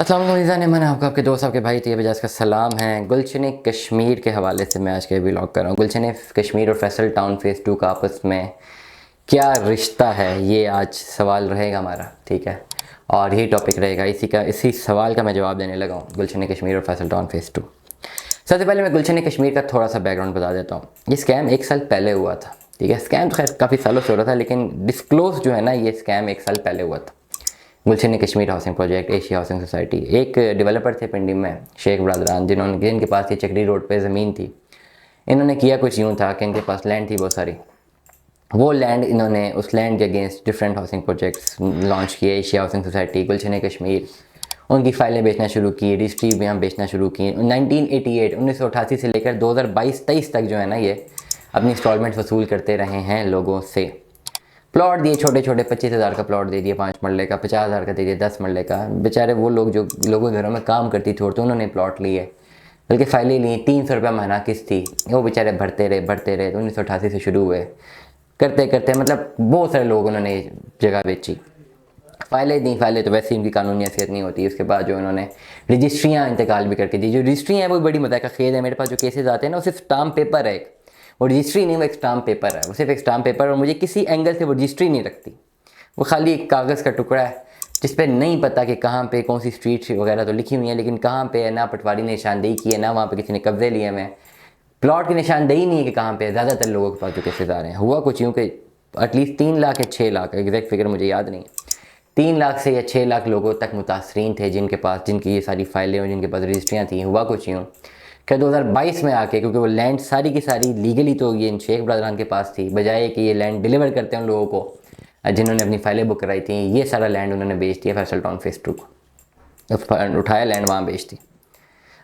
अस्सलाम वालेकुम मैंने आपको आपके दोस्त आपके भाई तैयब एजाज का सलाम है। गुलशन कश्मीर के हवाले से मैं आज के व्लॉग कर रहा हूँ। गुलशन कश्मीर और फैसल टाउन फेज़ 2 का आपस में क्या रिश्ता है, ये आज सवाल रहेगा हमारा, ठीक है। और यही टॉपिक रहेगा, इसी सवाल का मैं जवाब देने लगा हूँ। गुलशन कश्मीर और फैसल टाउन फेज़ 2। सबसे पहले मैं गुलशन कश्मीर का थोड़ा सा बैकग्राउंड बता देता हूँ। ये स्कैम 1 साल पहले हुआ था, ठीक है। स्कैम तो खैर काफ़ी सालों से हो रहा था, लेकिन डिस्क्लोज जो है ना, ये स्कैम 1 साल पहले हुआ था। Gulshan Kashmir housing project, Asia housing society, एक डेवलपर थे पिंडी में, शेख बरदरान, जिनके पास ये चकरी रोड पे ज़मीन थी। इन्होंने किया कुछ यूँ था कि इनके पास लैंड थी बहुत सारी। वो लैंड इन्होंने उस लैंड के against different housing projects launch किए। एशिया हाउसिंग सोसाइटी, गुलशन कश्मीर, उनकी फाइलें बेचना शुरू की, रजिस्ट्री भी हम बेचना शुरू की। 1988 से लेकर 2022-23 तक जो है ना, ये अपनी इंस्टॉलमेंट वसूल करते रहे हैं लोगों से। प्लॉट दिए छोटे छोटे, 25,000 का प्लॉट दे दिया 5 मरले का, 50,000 का दे दिया 10 मरले का। बेचारे वो लोग जो लोगों के घरों में काम करती थी, तो उन्होंने प्लॉट लिए, बल्कि फाइलें ली। 300 रुपये महीना किस्त थी, वो बेचारे भरते रहे। तो 1988 से शुरू हुए, करते करते मतलब बहुत सारे लोग उन्होंने जगह बेची, फाइलें दी। फाइलें तो वैसे ही उनकी कानूनी हैसियत नहीं होती। उसके बाद जो उन्होंने रजिस्ट्रियाँ इंतकाल भी करके दी। जो रजिस्ट्री हैं वो बड़ी मज़ा का खेद है। मेरे पास जो केसेस आते हैं ना, वो सिर्फ स्टाम्प पेपर है, वो रजिस्ट्री नहीं, वो एक स्टाम्प पेपर है, वो सिर्फ एक स्टाम्प पेपर। और मुझे किसी एंगल से वो रजिस्ट्री नहीं रखती, वो खाली एक कागज़ का टुकड़ा है जिस पे नहीं पता कि कहाँ पे कौन सी स्ट्रीट वगैरह तो लिखी हुई है, लेकिन कहाँ पे है ना पटवारी ने निशानदेही की है, ना वहाँ पे किसी ने कब्जे लिए हुए हैं। प्लॉट की निशानदेही नहीं है कि कहाँ पे। ज़्यादातर लोगों के पास जो केसेस आ रहे हैं, हुआ कुछ यूँ कि एटलीस्ट 3 लाख या 6 लाख, एग्जैक्ट फिगर मुझे याद नहीं, 3 लाख से या 6 लाख लोगों तक मुतासरीन थे जिनकी ये सारी फाइलें और जिनके पास रजिस्ट्रियाँ थी। हुआ कुछ यूँ कि 2022 में आके, क्योंकि वो लैंड सारी की सारी लीगली तो ये शेख बरदरान के पास थी, बजाय कि ये लैंड डिलीवर करते हैं उन लोगों को जिन्होंने अपनी फाइलें बुक कराई थी, ये सारा लैंड उन्होंने बेच दिया फैसल टाउन फेज़ 2 को। उठाया लैंड, वहाँ बेच दी।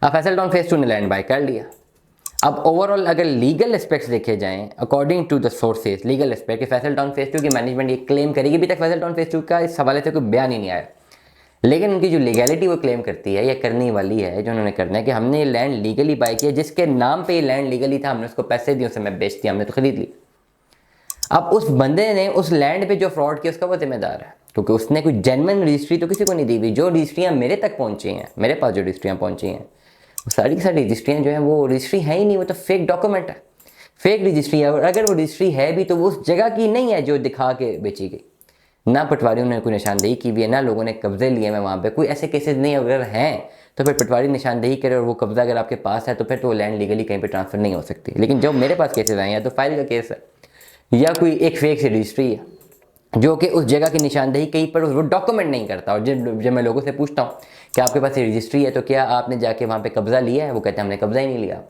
अब फैसल टाउन फेज़ 2 ने लैंड बाय कर लिया। अब ओवरऑल अगर लीगल एस्पेक्ट्स देखे जाएं, according to the sources, legal aspect, Faisal town phase 2 की मैनेजमेंट ये क्लेम करेगी, अभी तक फैसल टाउन फेज़ 2 का इस हवाले से कोई बयान ही नहीं आया, लेकिन उनकी जो लीगैलिटी वो क्लेम करती है या करने वाली है, जो उन्होंने करना है कि हमने ये लैंड लीगली बाय किया, जिसके नाम पे ये लैंड लीगली था, हमने उसको पैसे दिए, उसे मैं बेच दिया, हमने तो खरीद ली। अब उस बंदे ने उस लैंड पे जो फ्रॉड किया, उसका वो जिम्मेदार है, क्योंकि उसने कोई जेन्युइन रजिस्ट्री तो किसी को नहीं दी हुई। जो रजिस्ट्रियाँ मेरे तक पहुँची हैं, मेरे पास जो रजिस्ट्रियाँ पहुँची हैं, वो सारी की सारी रजिस्ट्रियाँ जो हैं वो रजिस्ट्री है ही नहीं, वो तो फेक डॉक्यूमेंट है, फेक रजिस्ट्री है। और अगर वो रजिस्ट्री है भी तो वो उस जगह की नहीं है जो दिखा के बेची गई। ना पटवारियों ने कोई निशानदेही की भी है, ना लोगों ने कब्जे लिए हैं वहाँ पे। कोई ऐसे केसेस नहीं, अगर हैं तो फिर पटवारी निशानदेही करे और वो कब्जा अगर आपके पास है तो फिर तो वो लैंड लीगली कहीं पे ट्रांसफ़र नहीं हो सकती। लेकिन जो मेरे पास केसेस आए हैं, तो फाइल का केस है या कोई एक फेक से रजिस्ट्री है जो कि उस जगह की निशानदेही कहीं पर वो डॉक्यूमेंट नहीं करता। और जब मैं लोगों से पूछता हूँ कि आपके पास ये रजिस्ट्री है, तो क्या आपने जाके वहाँ पे कब्जा लिया है, वो कहते हैं हमने कब्जा ही नहीं लिया।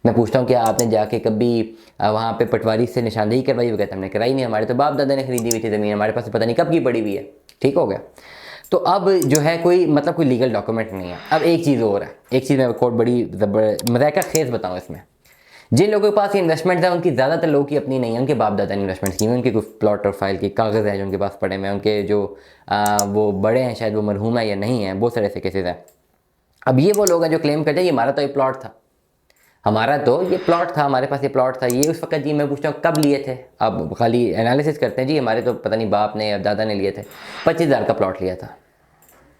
मैं पूछता हूँ क्या आपने जाके कभी वहाँ पे पटवारी से निशानदेही करवाई, वो कहते हैं हमने कराई नहीं, हमारे तो बाप दादा ने खरीदी हुई थी ज़मीन, हमारे पास पता नहीं कब की पड़ी हुई है। ठीक हो गया। तो अब जो है कोई मतलब कोई लीगल डॉक्यूमेंट नहीं है। अब एक चीज़ और है, एक चीज़ मैं कोट बड़ी मज़ाक़ा खेज़ बताऊँ इसमें। जिन लोगों के पास इन्वेस्टमेंट है, उनकी ज़्यादातर लोगों की अपनी नहीं है, उनके बाप दादा ने इन्वेस्टमेंट की हुई, उनके कुछ प्लॉट और फाइल के कागज़ हैं जो उनके पास पड़े हुए हैं, उनके जो वो बड़े हैं, शायद वो मरहूम है या नहीं है, बहुत सारे ऐसे केसेस हैं। अब ये वो लोग हैं जो क्लेम करते हैं ये हमारा तो ये प्लॉट था, हमारा तो ये प्लॉट था, हमारे पास ये प्लॉट था। ये उस वक्त जी मैं पूछता हूँ कब लिए थे, अब खाली एनालिसिस करते हैं जी हमारे तो पता नहीं बाप ने या दादा ने लिए थे। 25,000 का प्लॉट लिया था।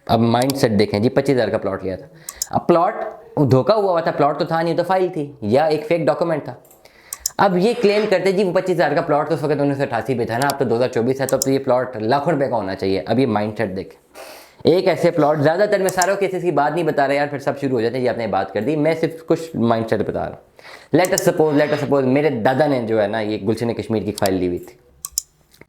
अब माइंड सेट देखें जी, 25,000 का प्लॉट लिया था। अब प्लॉट धोखा हुआ था, प्लॉट तो था नहीं, तो फाइल थी या एक फेक डॉक्यूमेंट था। अब ये क्लेम करते जी वो 25,000 का प्लॉट तो उस वक्त 1988 पे था ना, अब तो 2024 है, तो अब तो ये प्लॉट लाखों रुपए का होना चाहिए। अब ये माइंड सेट देखें, एक ऐसे प्लॉट, ज़्यादातर मैं सारों केसेस की बात नहीं बता रहा यार, फिर सब शुरू हो जाते हैं जी आपने बात कर दी, मैं सिर्फ कुछ माइंड सेट बता रहा हूँ। लेट अस सपोज मेरे दादा ने जो है ना ये गुलशन कश्मीर की फाइल ली हुई थी,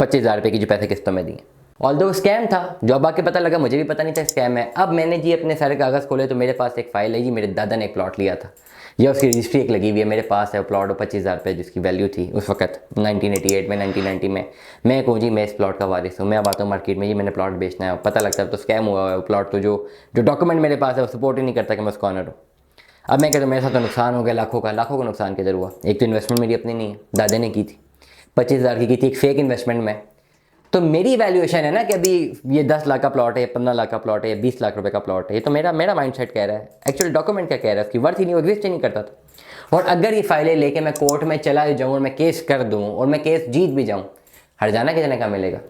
25,000 रुपये की जो पैसे किस्तों में दिए। ऑल्दो स्कैम था, जॉब आके पता लगा, मुझे भी पता नहीं था स्कैम है। अब मैंने जी अपने सारे कागज़ खोले तो मेरे पास एक फ़ाइल है जी, मेरे दादा ने एक प्लॉट लिया था या उसकी रजिस्ट्री एक लगी हुई है, मेरे पास है वो प्लॉट, 25,000 रुपये जिसकी वैल्यू थी उस वक्त 1988 में, 1990 में। मैं कहूँ जी मैं इस प्लॉट का वारिस हूँ, मैं अब आता हूँ मार्केट में जी मैंने प्लॉट बेचना है, पता लगता है तो स्कैम हुआ है वो प्लॉट, तो जो डॉक्यूमेंट मेरे पास है वो सपोर्ट ही नहीं करता कि मैं उसका ऑनर हूँ। अब मैं कहता हूँ मेरे साथ तो नुकसान हो गया लाखों का नुकसान किधर हुआ। एक तो इन्वेस्टमेंट मेरी अपनी नहीं है, दादा ने की थी, 25,000 की थी एक फेक इन्वेस्टमेंट में। तो मेरी वैल्यूएशन है ना कि अभी ये 10 लाख का प्लॉट है, 15 लाख का प्लॉट है, या 20 लाख रुपए का प्लॉट है, ये तो मेरा माइंडसेट कह रहा है। एक्चुअल डॉक्यूमेंट क्या कह रहा है, उसकी वर्थ ही नहीं, एग्जिस्ट ही नहीं करता था। और अगर ये फाइलें लेके मैं कोर्ट में चला जाऊँ और मैं केस कर दूँ और मैं केस जीत भी जाऊँ, हर जाना कितने का मिलेगा?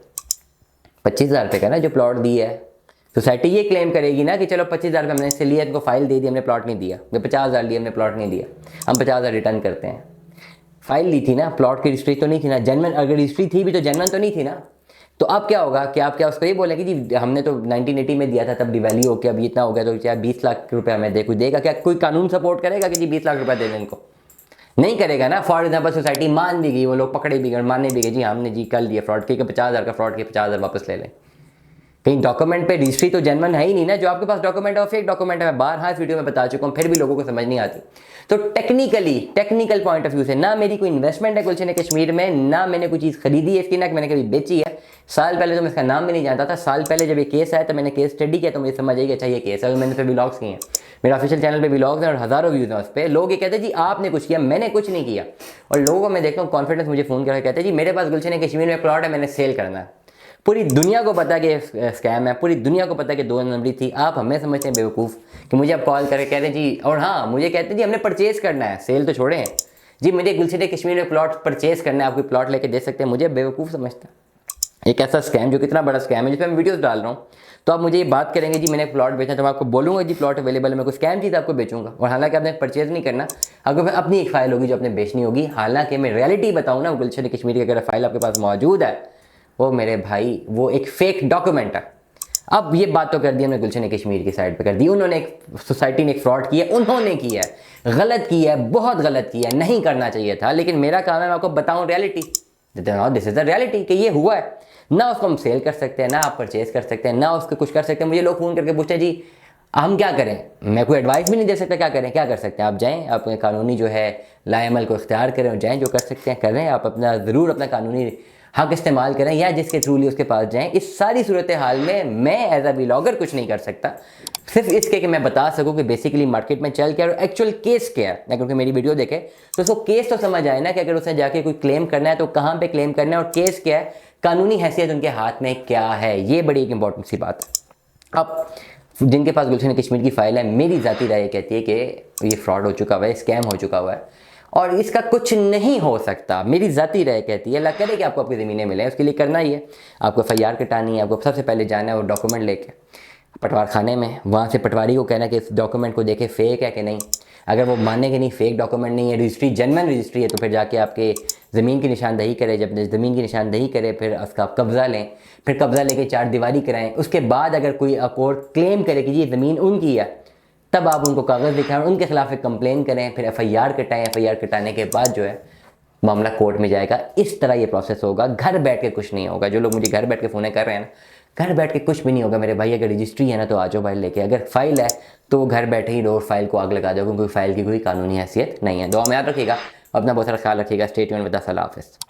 25,000 रुपये का ना जो प्लॉट दिया है, सोसाइटी ये क्लेम करेगी ना कि चलो 25,000 रुपये हमने इससे लिया, इनको फाइल दे दी, हमने प्लॉट नहीं दिया, 50,000 लिया, हमने प्लॉट नहीं दिया, हम 50,000 रिटर्न करते हैं। फाइल ली थी ना, प्लॉट की रजिस्ट्री तो नहीं थी ना, जेन्युइन अगर रजिस्ट्री थी भी तो जेन्युइन तो नहीं थी ना। तो अब क्या होगा कि आप क्या उसको ये बोलेंगे जी हमने तो 1980 में दिया था, तब डिवैल्यू हो गया, अभी इतना हो गया, तो क्या 20 लाख रुपये हमें दे, कोई देगा क्या? कोई कानून सपोर्ट करेगा कि जी 20 लाख रुपये दे दें इनको? नहीं करेगा ना। फॉर एग्जाम्पल सोसाइटी मान भी गई, वो लोग पकड़े भी गए, मानने भी गए जी हमने जी कर लिया फ्रॉड, क्योंकि 50,000 का फ्रॉड किया, 50,000 वापस ले लें। कहीं डॉक्यूमेंट पे रजिस्ट्री तो जेन्युइन है ही नहीं ना, जो आपके पास डॉक्यूमेंट है वो फेक डॉक्यूमेंट है। मैं बार हाँ इस वीडियो में बता चुका हूँ, फिर भी लोगों को समझ नहीं आती। तो टेक्निकल पॉइंट ऑफ व्यू से ना मेरी कोई इन्वेस्टमेंट है गुलशन कश्मीर में, ना मैंने कोई चीज़ खरीदी है इसकी, ना मैंने कभी बेची है। साल पहले तो मैं इसका नाम भी नहीं जानता था। साल पहले जब ये केस आया तो मैंने केस स्टडी किया, तो मुझे समझ आई कि अच्छा ये केस है। मैंने फिर व्लॉग्स किए हैं, मेरा ऑफिशियल चैनल पे व्लॉग्स हैं और हज़ारों व्यूज़ हैं उस पर। लोग ये कहते हैं जी आपने कुछ किया, मैंने कुछ नहीं किया। और लोगों को मैं देखता हूँ कॉन्फिडेंस मुझे फ़ोन करके कहते हैं जी मेरे पास गुलशन कश्मीर में प्लॉट है, मैंने सेल करना है। पूरी दुनिया को पता कि स्कैम है, पूरी दुनिया को पता कि 2 नंबरी थी। आप हमें समझते हैं बेवकूफ़ कि मुझे आप कॉल करके कह रहे हैं जी, और हाँ मुझे कहते हैं जी हमने परचेज़ करना है, सेल तो छोड़े हैं जी, मुझे गुलशन कश्मीर में प्लॉट परचेज़ करना है, आप कोई प्लॉट लेके दे सकते हैं। मुझे बेवकूफ़ समझता है। एक ऐसा स्कैम जो कितना बड़ा स्कैम है जिस पर मैं वीडियोस डाल रहा हूँ, तो आप मुझे ये बात करेंगे जी मैंने प्लॉट बेचा, तो मैं आपको बोलूँगा जी प्लॉट अवेलेबल है, मैं कोई स्कैम चीज़ आपको बेचूंगा। और हालांकि आपने परचेज़ नहीं करना, आपको अपनी एक फ़ाइल होगी जो आपने बेचनी होगी। हालांकि मैं रियलिटी बताऊँ ना, गुलशन कश्मीर की अगर फाइल आपके पास मौजूद है, वो मेरे भाई वो एक फेक डॉक्यूमेंट है। अब ये बात तो कर दी हमने गुलशन कश्मीर की साइड पे कर दी, उन्होंने एक सोसाइटी ने एक फ्रॉड किया, उन्होंने किया है, गलत किया है, बहुत गलत किया है, नहीं करना चाहिए था। लेकिन मेरा काम है मैं आपको बताऊं reality, this is the reality कि ये हुआ है। ना उसको हम सेल कर सकते हैं, ना आप परचेज कर सकते हैं, ना उसको कुछ कर सकते हैं। मुझे लोग फ़ोन करके पूछते हैं जी हम क्या करें, मैं कोई एडवाइस भी नहीं दे सकता क्या करें। क्या कर सकते हैं आप जाएँ, अपने कानूनी जो है लाएमल को इख्तियार करें और जाएँ, जो कर सकते हैं करें। आप अपना ज़रूर अपना कानूनी हक इस्तेमाल करें या जिसके थ्रू लिए उसके पास जाएं। इस सारी सूरत हाल में मैं एज अ व्लॉगर कुछ नहीं कर सकता, सिर्फ इसके कि मैं बता सकूं कि बेसिकली मार्केट में चल क्या है और एक्चुअल केस क्या है। क्योंकि मेरी वीडियो देखे तो उसको केस तो समझ आए ना कि अगर उसने जाके कोई क्लेम करना है तो कहाँ पे क्लेम करना है और केस क्या है, कानूनी हैसियत उनके हाथ में क्या है। ये बड़ी एक इंपॉर्टेंट सी बात है। अब जिनके पास गुलशन कश्मीर की फाइल है, मेरी ज़ाती राय कहती है कि ये फ्रॉड हो चुका हुआ है, स्कैम हो चुका हुआ है और इसका कुछ नहीं हो सकता। मेरी ज़ाती राय कहती है अल्लाह करे कि आपको आपकी ज़मीनें मिलें, उसके लिए करना ही है, आपको FIR कटानी है। आपको सबसे पहले जाना है और डॉक्यूमेंट लेके पटवार खाने में, वहाँ से पटवारी को कहना कि इस डॉक्यूमेंट को देखे फेक है कि नहीं। अगर वो माने कि नहीं फेक डॉक्यूमेंट नहीं है, रजिस्ट्री जेन्युइन रजिस्ट्री है, तो फिर जाके आपके ज़मीन की निशानदही करे। जब ज़मीन की निशानदही करे फिर उसका कब्ज़ा लें, फिर कब्ज़ा लेके 4 दीवारी कराएँ। उसके बाद अगर कोई कोर्ट क्लेम करे कि ये ज़मीन उनकी है, तब आप उनको कागज़ दिखाएं, उनके खिलाफ एक कंप्लेन करें, फिर FIR कटाएं। FIR कटाने के बाद जो है मामला कोर्ट में जाएगा। इस तरह ये प्रोसेस होगा, घर बैठ के कुछ नहीं होगा। जो लोग मुझे घर बैठ के फ़ोन कर रहे हैं ना, घर बैठ के कुछ भी नहीं होगा मेरे भाई। अगर रजिस्ट्री है ना तो आ जाओ फाइल लेके, अगर फाइल है तो घर बैठे ही रोड फाइल को आग लगा दो, क्योंकि फाइल की कोई कानूनी हैसियत नहीं है। दुआ में याद रखिएगा, अपना बहुत सारा ख्याल रखिएगा। Stay tuned with us. अल्लाह हाफ़िज़।